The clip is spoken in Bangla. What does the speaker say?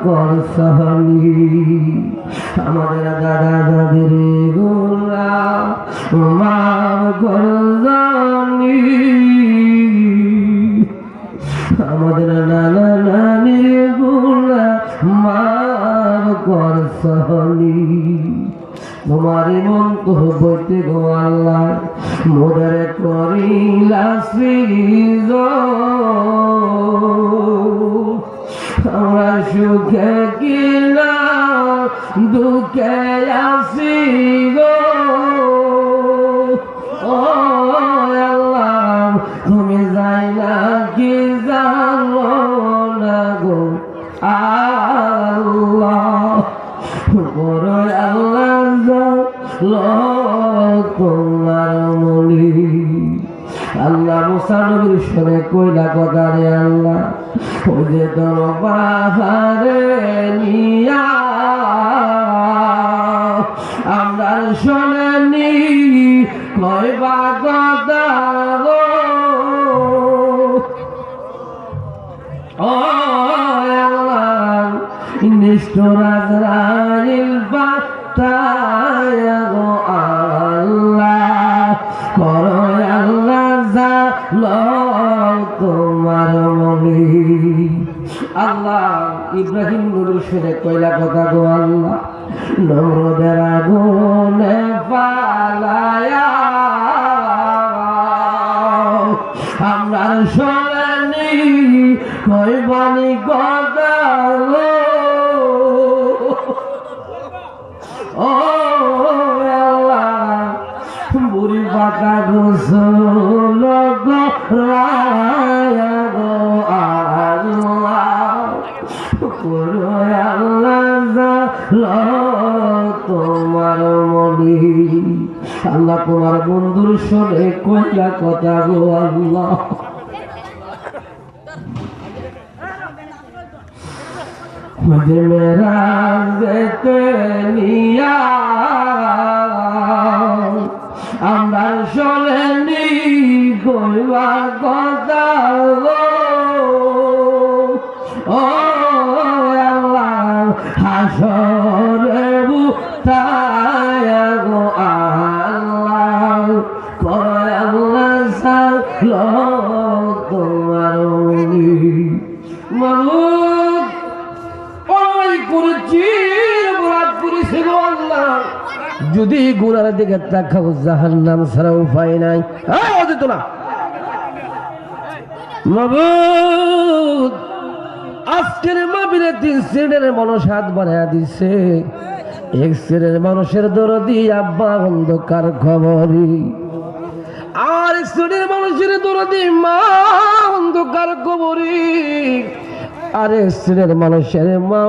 করসানি আমাদের দাদা দাদির গুনাহ মাফ করসানি আমাদের নানা নানির গুনাহ মাফ করসানি তোমার মন তো বইতে গো আল্লাহ মোদের করিলা সৃজ আমরা সুখে কিনা দুঃখে আসি গো ও আল্লাহ তুমি যাই না কি জানো না গো আল্লাহ বড় আল্লাহ তোমার মনি আল্লাহ মুসা নবীর সঙ্গে কইলা কথা রে আল্লাহ ওই যে তোর পাহাড়ে নিয়া আমরা শোনেনি কইবা কথা গো ও আল্লাহ নিষ্ঠুর আজরাইল বাতায় গো আল্লাহ করো আল্লাহ জালো তোমার মনি আল্লাহ ইব্রাহিম নবীর শুনে কইলা কথা গো আল্লাহ নমরুদের আগুনে পালায়া আমরা শোনেনি কইবানি কথা ও আল্লাহ বুড়ি পাতা গোসল রায়া গো আল্লাহ করো আল্লাহ তোমার মনি আল্লাহ তোমার বন্ধুর শোনে কইলা কথা গো আল্লাহ मुझे मेरा যেতে নিয়া আমরা শোনেনি কইবা কথা গো ও আল্লাহ হাসরে বুতায় গো আল্লাহ কয় আল্লাহ সালো তোমার মনি যদি গুনার দিকে তাকাও জাহান্নাম ছাড়া উপায় নাই না মাবুদ আজকের মাহফিলে 3 শ্রেণীর মানুষ হাত বাড়াইয়া দিছে। এক শ্রেণীর মানুষের দরদি আব্বা অন্ধকার খবরি, আর এক শ্রেণীর মানুষের দরদি মা অন্ধকার খবরি, আর এক শ্রেণীর মানুষের মা